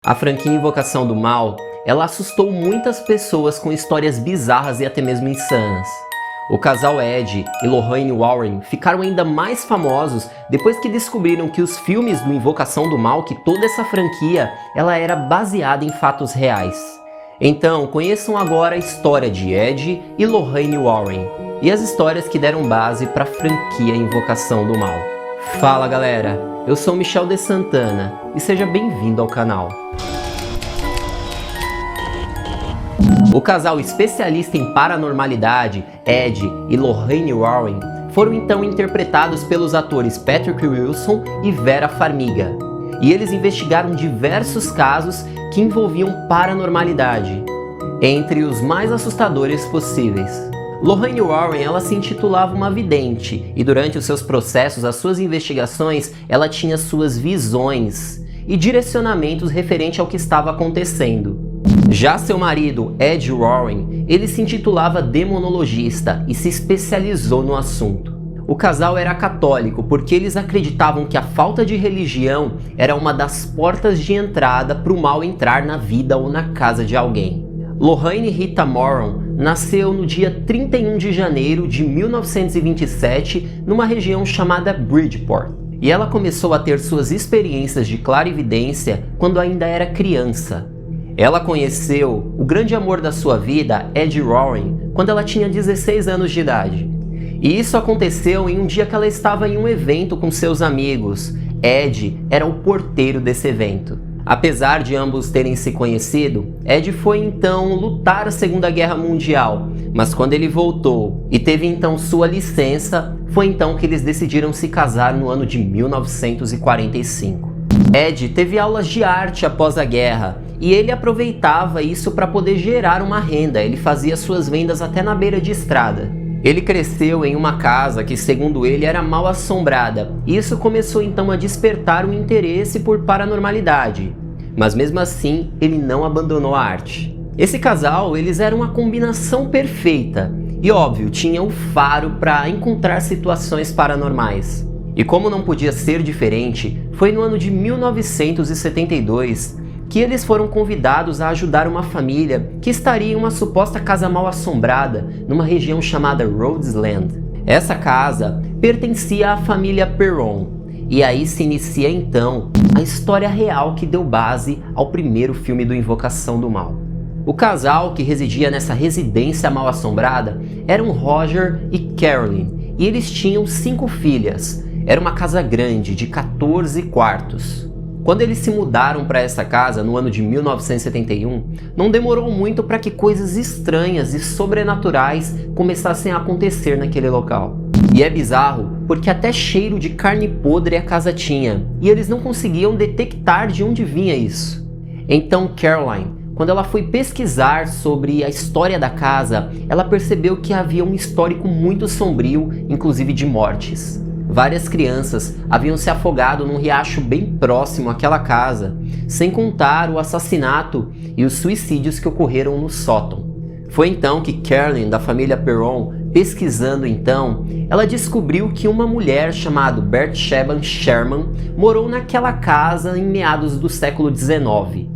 A franquia Invocação do Mal, ela assustou muitas pessoas com histórias bizarras e até mesmo insanas. O casal Ed e Lorraine Warren ficaram ainda mais famosos depois que descobriram que os filmes do Invocação do Mal, que toda essa franquia, ela era baseada em fatos reais. Então, conheçam agora a história de Ed e Lorraine Warren e as histórias que deram base para a franquia Invocação do Mal. Fala galera, eu sou Michel de Santana e seja bem-vindo ao canal. O casal especialista em paranormalidade, Ed e Lorraine Warren, foram então interpretados pelos atores Patrick Wilson e Vera Farmiga. E eles investigaram diversos casos que envolviam paranormalidade, entre os mais assustadores possíveis. Lorraine Warren, ela se intitulava uma vidente, e durante os seus processos, as suas investigações, ela tinha suas visões e direcionamentos referente ao que estava acontecendo. Já seu marido, Ed Warren, ele se intitulava demonologista e se especializou no assunto. O casal era católico porque eles acreditavam que a falta de religião era uma das portas de entrada para o mal entrar na vida ou na casa de alguém. Lorraine Rita Moron nasceu no dia 31 de janeiro de 1927 numa região chamada Bridgeport. E ela começou a ter suas experiências de clarividência quando ainda era criança. Ela conheceu o grande amor da sua vida, Ed Warren, quando ela tinha 16 anos de idade. E isso aconteceu em um dia que ela estava em um evento com seus amigos. Ed era o porteiro desse evento. Apesar de ambos terem se conhecido, Ed foi então lutar a Segunda Guerra Mundial, mas quando ele voltou e teve então sua licença, foi então que eles decidiram se casar no ano de 1945. Ed teve aulas de arte após a guerra e ele aproveitava isso para poder gerar uma renda. Ele fazia suas vendas até na beira de estrada. Ele cresceu em uma casa que, segundo ele, era mal assombrada, e isso começou então a despertar um interesse por paranormalidade. Mas mesmo assim, ele não abandonou a arte. Esse casal, eles eram uma combinação perfeita, e óbvio, tinham um faro para encontrar situações paranormais. E como não podia ser diferente, foi no ano de 1972 que eles foram convidados a ajudar uma família que estaria em uma suposta casa mal assombrada numa região chamada Rhodes Land. Essa casa pertencia à família Perron, e aí se inicia então a história real que deu base ao primeiro filme do Invocação do Mal. O casal que residia nessa residência mal assombrada eram Roger e Carolyn, e eles tinham 5 filhas. Era uma casa grande de 14 quartos. Quando eles se mudaram para essa casa no ano de 1971, não demorou muito para que coisas estranhas e sobrenaturais começassem a acontecer naquele local. E é bizarro porque até cheiro de carne podre a casa tinha, e eles não conseguiam detectar de onde vinha isso. Então Caroline, quando ela foi pesquisar sobre a história da casa, ela percebeu que havia um histórico muito sombrio, inclusive de mortes. Várias crianças haviam se afogado num riacho bem próximo àquela casa, sem contar o assassinato e os suicídios que ocorreram no sótão. Foi então que Carolyn, da família Perron, pesquisando então, ela descobriu que uma mulher chamada Bathsheba Sherman morou naquela casa em meados do século XIX.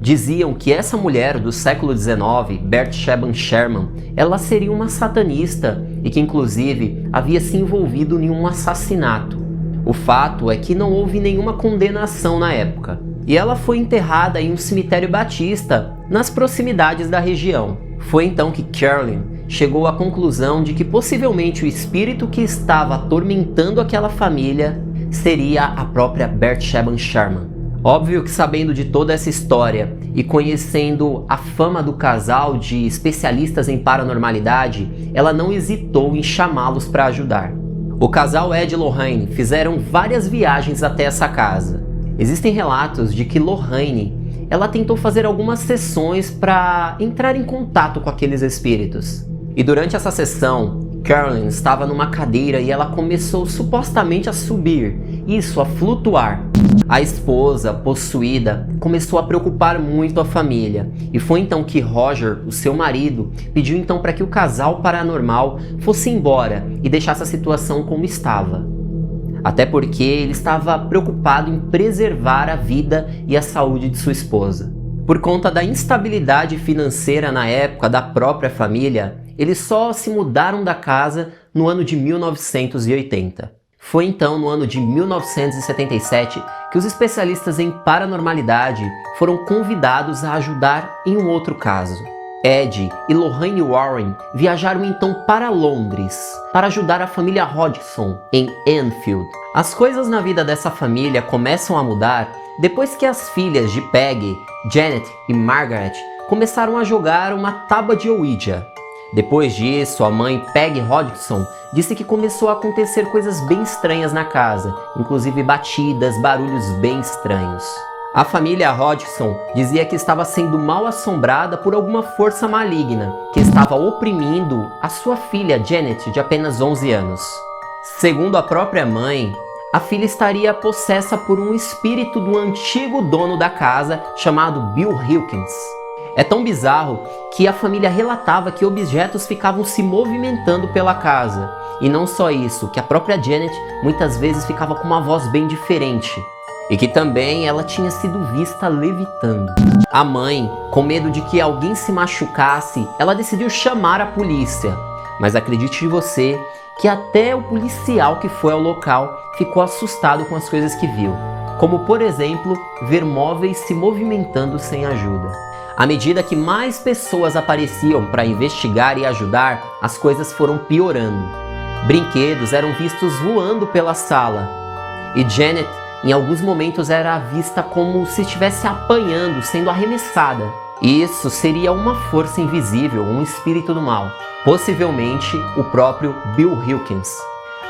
Diziam que essa mulher do século XIX, Bathsheba Sherman, ela seria uma satanista e que inclusive havia se envolvido em um assassinato. O fato é que não houve nenhuma condenação na época, e ela foi enterrada em um cemitério batista nas proximidades da região. Foi então que Carolyn chegou à conclusão de que possivelmente o espírito que estava atormentando aquela família seria a própria Bathsheba Sherman. Óbvio que sabendo de toda essa história e conhecendo a fama do casal de especialistas em paranormalidade, ela não hesitou em chamá-los para ajudar. O casal Ed e Lorraine fizeram várias viagens até essa casa. Existem relatos de que Lorraine, ela tentou fazer algumas sessões para entrar em contato com aqueles espíritos. E durante essa sessão, Carolyn estava numa cadeira e ela começou supostamente a subir, isso, a flutuar. A esposa, possuída, começou a preocupar muito a família, e foi então que Roger, o seu marido, pediu então para que o casal paranormal fosse embora e deixasse a situação como estava. até porque ele estava preocupado em preservar a vida e a saúde de sua esposa. Por conta da instabilidade financeira na época da própria família, eles só se mudaram da casa no ano de 1980. Foi então no ano de 1977 que os especialistas em paranormalidade foram convidados a ajudar em um outro caso. Ed e Lorraine Warren viajaram então para Londres para ajudar a família Hodgson em Enfield. As coisas na vida dessa família começam a mudar depois que as filhas de Peggy, Janet e Margaret começaram a jogar uma tábua de Ouija. Depois disso, a mãe Peggy Hodgson disse que começou a acontecer coisas bem estranhas na casa, inclusive batidas, barulhos bem estranhos. A família Hodgson dizia que estava sendo mal assombrada por alguma força maligna que estava oprimindo a sua filha Janet, de apenas 11 anos. Segundo a própria mãe, a filha estaria possessa por um espírito do antigo dono da casa chamado Bill Wilkins. É tão bizarro que a família relatava que objetos ficavam se movimentando pela casa. E não só isso, que a própria Janet muitas vezes ficava com uma voz bem diferente. E que também ela tinha sido vista levitando. A mãe, com medo de que alguém se machucasse, ela decidiu chamar a polícia. Mas acredite você que até o policial que foi ao local ficou assustado com as coisas que viu. Como, por exemplo, ver móveis se movimentando sem ajuda. À medida que mais pessoas apareciam para investigar e ajudar, as coisas foram piorando. Brinquedos eram vistos voando pela sala. E Janet, em alguns momentos, era vista como se estivesse apanhando, sendo arremessada. E isso seria uma força invisível, um espírito do mal. Possivelmente o próprio Bill Wilkins.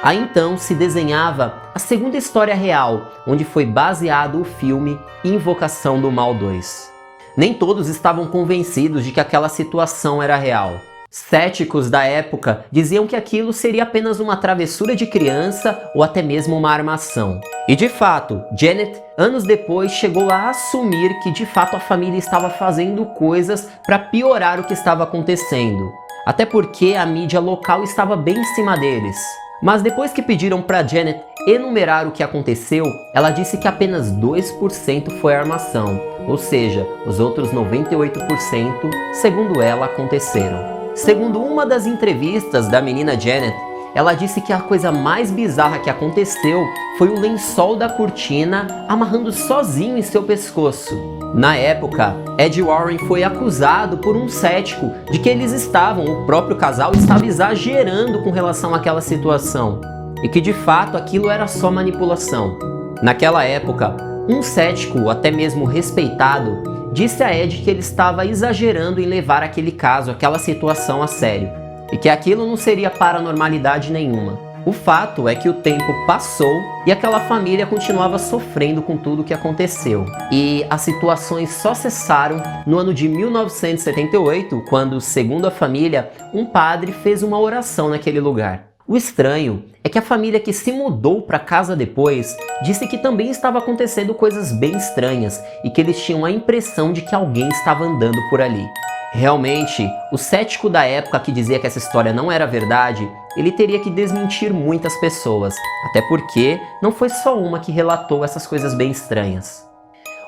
Aí então se desenhava a segunda história real, onde foi baseado o filme Invocação do Mal 2. Nem todos estavam convencidos de que aquela situação era real. Céticos da época diziam que aquilo seria apenas uma travessura de criança ou até mesmo uma armação. E de fato, Janet, anos depois, chegou a assumir que de fato a família estava fazendo coisas para piorar o que estava acontecendo. Até porque a mídia local estava bem em cima deles. Mas depois que pediram para Janet enumerar o que aconteceu, ela disse que apenas 2% foi armação, ou seja, os outros 98%, segundo ela, aconteceram. Segundo uma das entrevistas da menina Janet, ela disse que a coisa mais bizarra que aconteceu foi o lençol da cortina amarrando sozinho em seu pescoço. Na época, Ed Warren foi acusado por um cético de que o próprio casal estava exagerando com relação àquela situação e que de fato aquilo era só manipulação. Naquela época, um cético, até mesmo respeitado, disse a Ed que ele estava exagerando em levar aquele caso, aquela situação a sério, e que aquilo não seria paranormalidade nenhuma. O fato é que o tempo passou e aquela família continuava sofrendo com tudo o que aconteceu. E as situações só cessaram no ano de 1978, quando, segundo a família, um padre fez uma oração naquele lugar. O estranho é que a família que se mudou para casa depois disse que também estava acontecendo coisas bem estranhas e que eles tinham a impressão de que alguém estava andando por ali. Realmente, o cético da época que dizia que essa história não era verdade, ele teria que desmentir muitas pessoas, até porque não foi só uma que relatou essas coisas bem estranhas.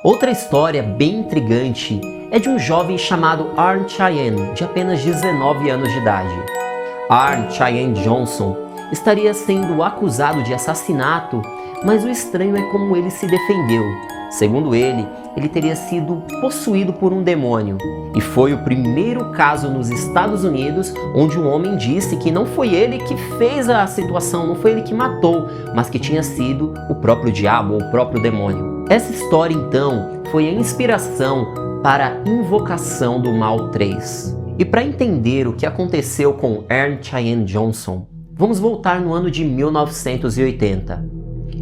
Outra história bem intrigante é de um jovem chamado Arne Cheyenne, de apenas 19 anos de idade. Arne Cheyenne Johnson estaria sendo acusado de assassinato, mas o estranho é como ele se defendeu. Segundo ele teria sido possuído por um demônio. E foi o primeiro caso nos Estados Unidos onde um homem disse que não foi ele que fez a situação, não foi ele que matou, mas que tinha sido o próprio diabo ou o próprio demônio. Essa história, então, foi a inspiração para a Invocação do Mal 3. E para entender o que aconteceu com Arne Cheyenne Johnson, vamos voltar no ano de 1980.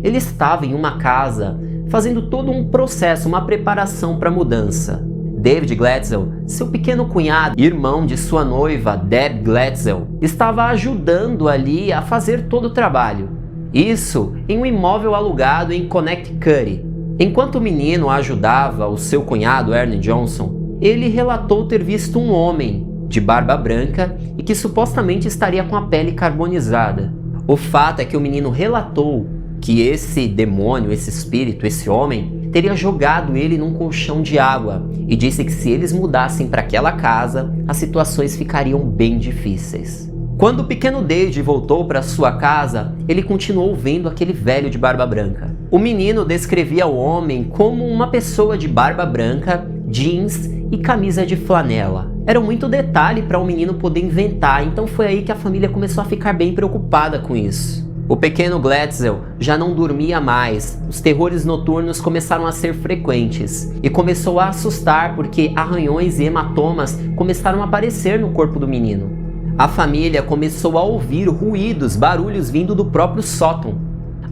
Ele estava em uma casa fazendo todo um processo, uma preparação para a mudança. David Glatzel, seu pequeno cunhado, irmão de sua noiva, Deb Glatzel, estava ajudando ali a fazer todo o trabalho. Isso em um imóvel alugado em Connecticut. Enquanto o menino ajudava o seu cunhado, Arne Johnson, ele relatou ter visto um homem de barba branca e que supostamente estaria com a pele carbonizada. O fato é que o menino relatou que esse demônio, esse espírito, esse homem, teria jogado ele num colchão de água e disse que se eles mudassem para aquela casa, as situações ficariam bem difíceis. Quando o pequeno David voltou para sua casa, ele continuou vendo aquele velho de barba branca. O menino descrevia o homem como uma pessoa de barba branca, jeans e camisa de flanela. Era muito detalhe para o menino poder inventar, então foi aí que a família começou a ficar bem preocupada com isso. O pequeno Glatzel já não dormia mais, os terrores noturnos começaram a ser frequentes e começou a assustar porque arranhões e hematomas começaram a aparecer no corpo do menino. A família começou a ouvir ruídos, barulhos vindo do próprio sótão.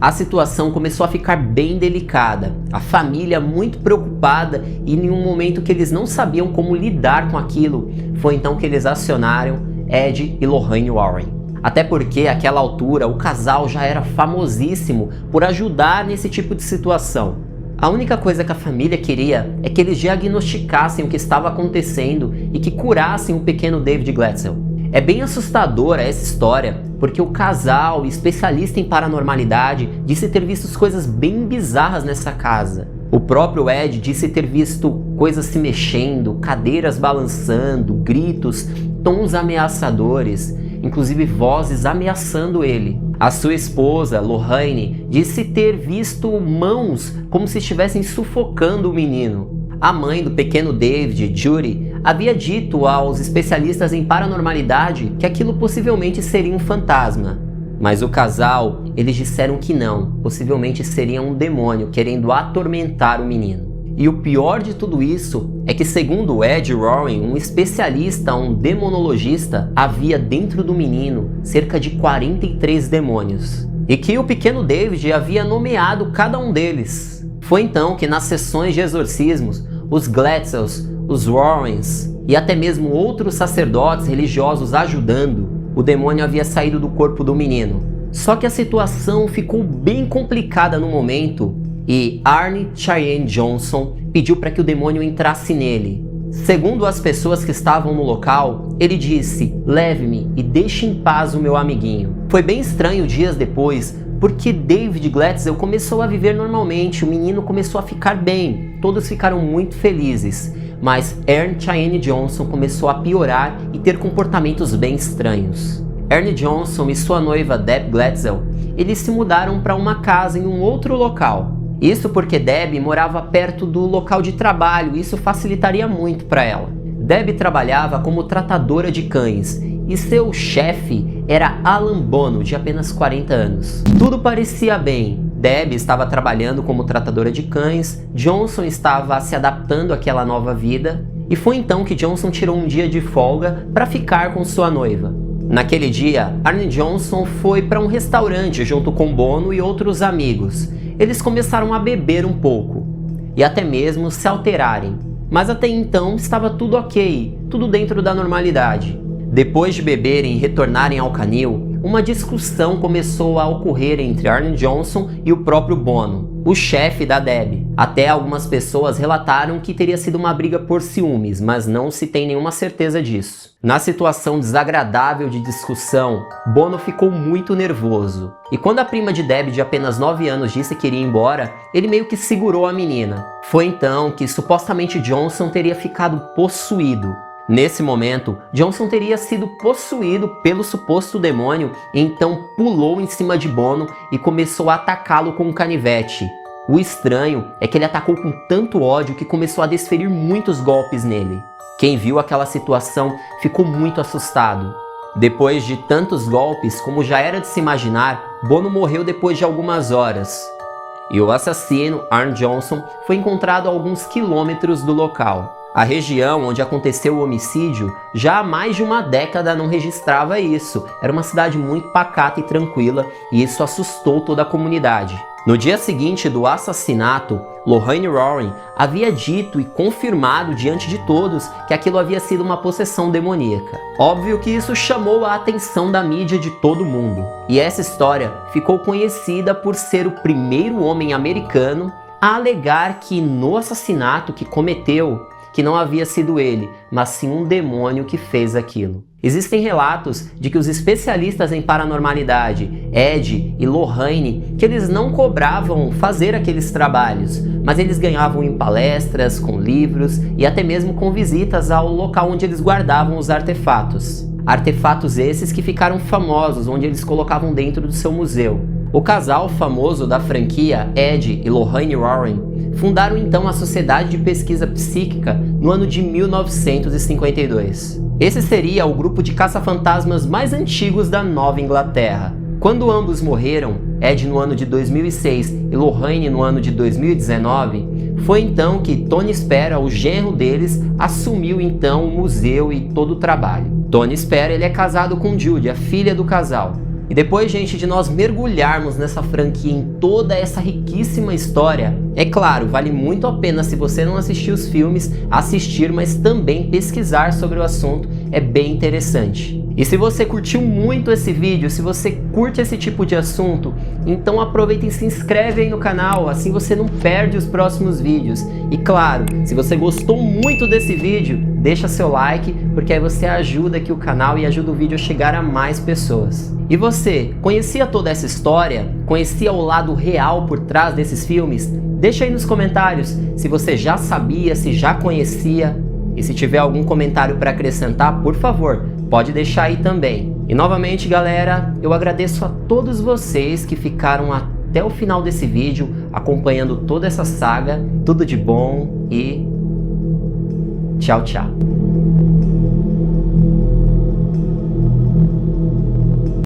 A situação começou a ficar bem delicada, a família muito preocupada e em um momento que eles não sabiam como lidar com aquilo, foi então que eles acionaram Ed e Lorraine Warren. Até porque, àquela altura, o casal já era famosíssimo por ajudar nesse tipo de situação. A única coisa que a família queria é que eles diagnosticassem o que estava acontecendo e que curassem o pequeno David Glatzel. É bem assustadora essa história, porque o casal, especialista em paranormalidade, disse ter visto coisas bem bizarras nessa casa. O próprio Ed disse ter visto coisas se mexendo, cadeiras balançando, gritos, tons ameaçadores, inclusive vozes ameaçando ele. A sua esposa, Lorraine, disse ter visto mãos como se estivessem sufocando o menino. A mãe do pequeno David, Judy, havia dito aos especialistas em paranormalidade que aquilo possivelmente seria um fantasma. Mas o casal, eles disseram que não, possivelmente seria um demônio querendo atormentar o menino. E o pior de tudo isso é que, segundo Ed Warren, um especialista, um demonologista, havia dentro do menino cerca de 43 demônios. E que o pequeno David havia nomeado cada um deles. Foi então que nas sessões de exorcismos, os Glatzels, os Warrens e até mesmo outros sacerdotes religiosos ajudando, o demônio havia saído do corpo do menino. Só que a situação ficou bem complicada no momento e Arne Cheyenne Johnson pediu para que o demônio entrasse nele. Segundo as pessoas que estavam no local, ele disse: "Leve-me e deixe em paz o meu amiguinho." Foi bem estranho dias depois, porque David Glatzel começou a viver normalmente, o menino começou a ficar bem, todos ficaram muito felizes. Mas Arne Cheyenne Johnson começou a piorar e ter comportamentos bem estranhos. Arne Johnson e sua noiva Deb Glatzel, eles se mudaram para uma casa em um outro local. Isso porque Deb morava perto do local de trabalho e isso facilitaria muito para ela. Deb trabalhava como tratadora de cães e seu chefe era Alan Bono, de apenas 40 anos. Tudo parecia bem. Deb estava trabalhando como tratadora de cães, Johnson estava se adaptando àquela nova vida e foi então que Johnson tirou um dia de folga para ficar com sua noiva. Naquele dia, Arne Johnson foi para um restaurante junto com Bono e outros amigos. Eles começaram a beber um pouco e até mesmo se alterarem, mas até então estava tudo ok, tudo dentro da normalidade. Depois de beberem e retornarem ao canil, uma discussão começou a ocorrer entre Arne Johnson e o próprio Bono, o chefe da Deb. Até algumas pessoas relataram que teria sido uma briga por ciúmes, mas não se tem nenhuma certeza disso. Na situação desagradável de discussão, Bono ficou muito nervoso. E quando a prima de Deb, de apenas 9 anos, disse que iria embora, ele meio que segurou a menina. Foi então que supostamente Johnson teria ficado possuído. Nesse momento, Johnson teria sido possuído pelo suposto demônio e então pulou em cima de Bono e começou a atacá-lo com um canivete. O estranho é que ele atacou com tanto ódio que começou a desferir muitos golpes nele. Quem viu aquela situação ficou muito assustado. Depois de tantos golpes, como já era de se imaginar, Bono morreu depois de algumas horas. E o assassino, Arne Johnson, foi encontrado a alguns quilômetros do local. A região onde aconteceu o homicídio já há mais de uma década não registrava isso. Era uma cidade muito pacata e tranquila e isso assustou toda a comunidade. No dia seguinte do assassinato, Lorraine Warren havia dito e confirmado diante de todos que aquilo havia sido uma possessão demoníaca. Óbvio que isso chamou a atenção da mídia de todo mundo. E essa história ficou conhecida por ser o primeiro homem americano a alegar que no assassinato que cometeu, que não havia sido ele, mas sim um demônio que fez aquilo. Existem relatos de que os especialistas em paranormalidade, Ed e Lorraine, que eles não cobravam fazer aqueles trabalhos, mas eles ganhavam em palestras, com livros e até mesmo com visitas ao local onde eles guardavam os artefatos. Artefatos esses que ficaram famosos, onde eles colocavam dentro do seu museu. O casal famoso da franquia, Ed e Lorraine Warren, fundaram então a Sociedade de Pesquisa Psíquica no ano de 1952. Esse seria o grupo de caça-fantasmas mais antigos da Nova Inglaterra. Quando ambos morreram, Ed no ano de 2006 e Lorraine no ano de 2019, foi então que Tony Spera, o genro deles, assumiu então o museu e todo o trabalho. Tony Spera, ele é casado com Judy, a filha do casal. E depois, gente, de nós mergulharmos nessa franquia em toda essa riquíssima história, é claro, vale muito a pena, se você não assistiu os filmes, assistir, mas também pesquisar sobre o assunto, é bem interessante. E se você curtiu muito esse vídeo, se você curte esse tipo de assunto, então aproveita e se inscreve aí no canal, assim você não perde os próximos vídeos. E claro, se você gostou muito desse vídeo, deixa seu like, porque aí você ajuda aqui o canal e ajuda o vídeo a chegar a mais pessoas. E você, conhecia toda essa história? Conhecia o lado real por trás desses filmes? Deixa aí nos comentários se você já sabia, se já conhecia. E se tiver algum comentário para acrescentar, por favor, pode deixar aí também. E novamente, galera, eu agradeço a todos vocês que ficaram até o final desse vídeo, acompanhando toda essa saga. Tudo de bom e tchau, tchau.